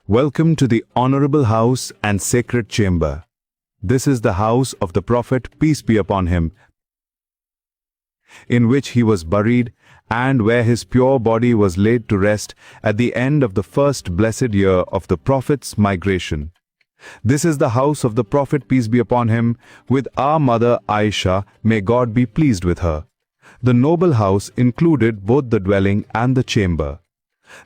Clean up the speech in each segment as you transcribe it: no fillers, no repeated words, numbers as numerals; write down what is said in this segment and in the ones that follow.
Welcome to the honorable house and sacred chamber. This is the house of the Prophet, peace be upon him, in which he was buried, and where his pure body was laid to rest at the end of the first blessed year of the Prophet's migration. This is the house of the Prophet, peace be upon him, with our mother Aisha, may God be pleased with her. The noble house included both the dwelling and the chamber.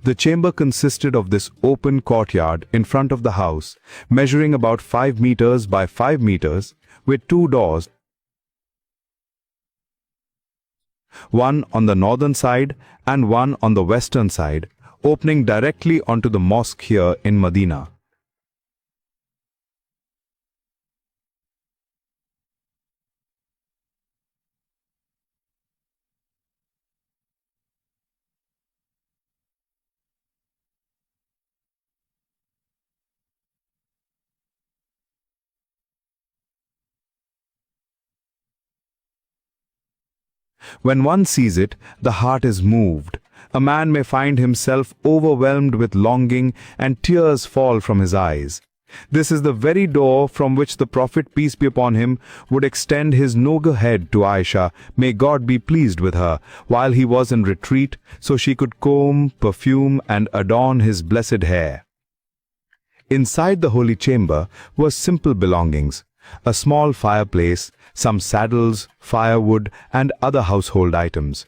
The chamber consisted of this open courtyard in front of the house, measuring about 5 meters by 5 meters, with 2 doors, one on the northern side and one on the western side, opening directly onto the mosque here in Medina. When one sees it, the heart is moved. A man may find himself overwhelmed with longing and tears fall from his eyes. This is the very door from which the Prophet, peace be upon him, would extend his noble head to Aisha, may God be pleased with her, while he was in retreat, so she could comb, perfume, and adorn his blessed hair. Inside the holy chamber were simple belongings: a small fireplace, some saddles, firewood, and other household items.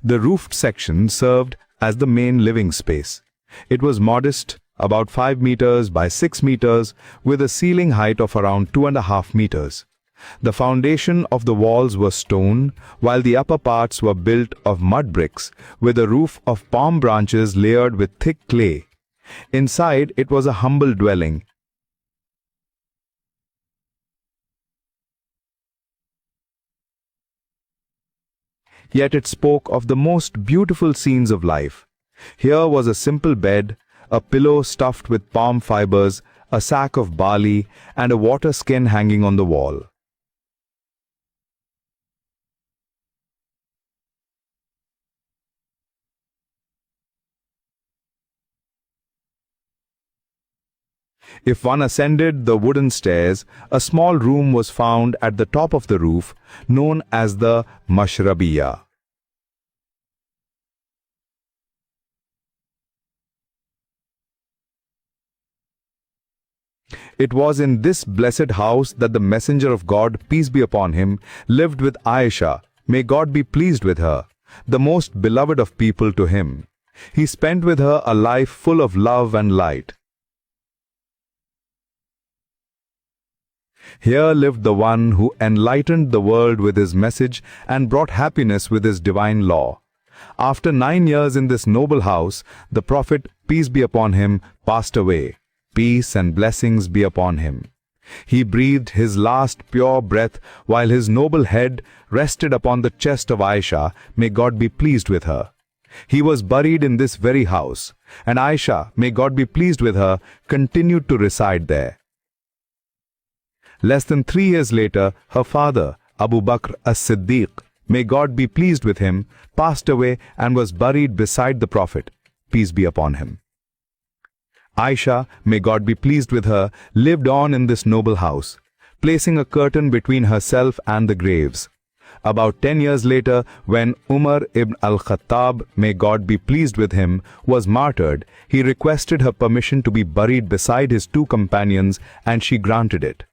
The roofed section served as the main living space. It was modest, about 5 meters by 6 meters, with a ceiling height of around 2.5 meters. The foundation of the walls was stone, while the upper parts were built of mud bricks, with a roof of palm branches layered with thick clay. Inside it was a humble dwelling. Yet it spoke of the most beautiful scenes of life. Here was a simple bed, a pillow stuffed with palm fibers, a sack of barley, and a water skin hanging on the wall. If one ascended the wooden stairs, a small room was found at the top of the roof, known as the Mashrabiya. It was in this blessed house that the Messenger of God, peace be upon him, lived with Aisha, may God be pleased with her, the most beloved of people to him. He spent with her a life full of love and light. Here lived the one who enlightened the world with his message and brought happiness with his divine law. After 9 years in this noble house, the Prophet, peace be upon him, passed away. Peace and blessings be upon him. He breathed his last pure breath while his noble head rested upon the chest of Aisha, may God be pleased with her. He was buried in this very house, and Aisha, may God be pleased with her, continued to reside there. Less than 3 years later, her father, Abu Bakr as-Siddiq, may God be pleased with him, passed away and was buried beside the Prophet, peace be upon him. Aisha, may God be pleased with her, lived on in this noble house, placing a curtain between herself and the graves. About 10 years later, when Umar ibn al-Khattab, may God be pleased with him, was martyred, he requested her permission to be buried beside his 2 companions, and she granted it.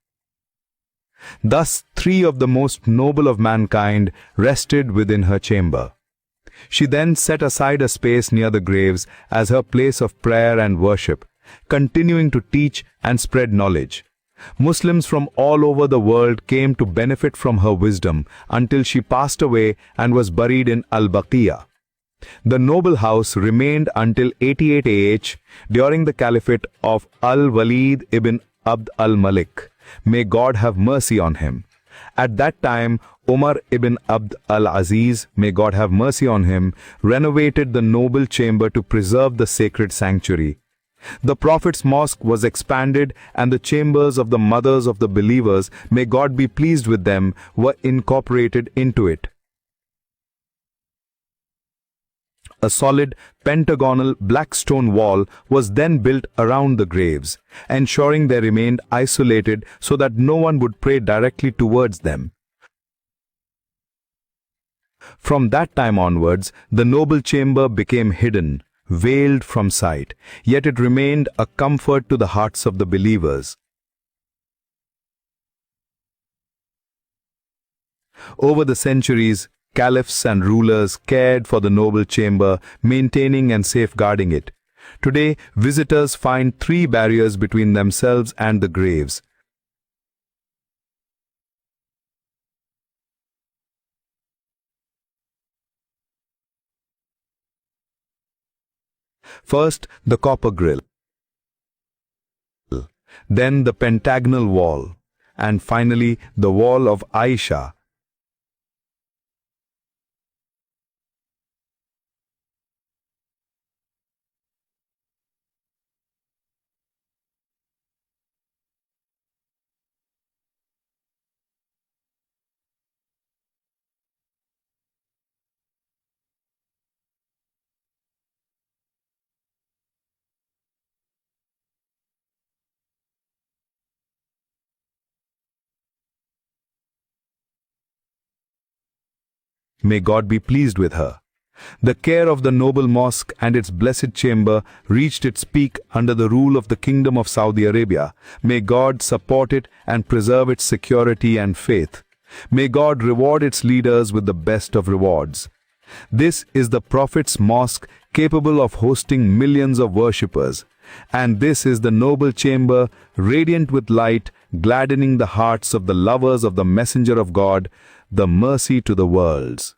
Thus 3 of the most noble of mankind rested within her chamber. She then set aside a space near the graves as her place of prayer and worship, continuing to teach and spread knowledge. Muslims from all over the world came to benefit from her wisdom until she passed away and was buried in Al-Baqiyah. The noble house remained until 88 AH during the caliphate of Al-Walid ibn Abd al-Malik. May God have mercy on him. At that time, Umar ibn Abd al-Aziz, may God have mercy on him, renovated the noble chamber to preserve the sacred sanctuary. The Prophet's mosque was expanded, and the chambers of the mothers of the believers, may God be pleased with them, were incorporated into it. A solid, pentagonal black stone wall was then built around the graves, ensuring they remained isolated so that no one would pray directly towards them. From that time onwards, the noble chamber became hidden, veiled from sight, yet it remained a comfort to the hearts of the believers. Over the centuries, caliphs and rulers cared for the noble chamber, maintaining and safeguarding it. Today, visitors find three barriers between themselves and the graves. First, the copper grill, then the pentagonal wall, and finally the wall of Aisha. May God be pleased with her. The care of the noble mosque and its blessed chamber reached its peak under the rule of the Kingdom of Saudi Arabia. May God support it and preserve its security and faith. May God reward its leaders with the best of rewards. This is the Prophet's mosque, capable of hosting millions of worshippers. And this is the noble chamber, radiant with light, gladdening the hearts of the lovers of the Messenger of God, the mercy to the worlds.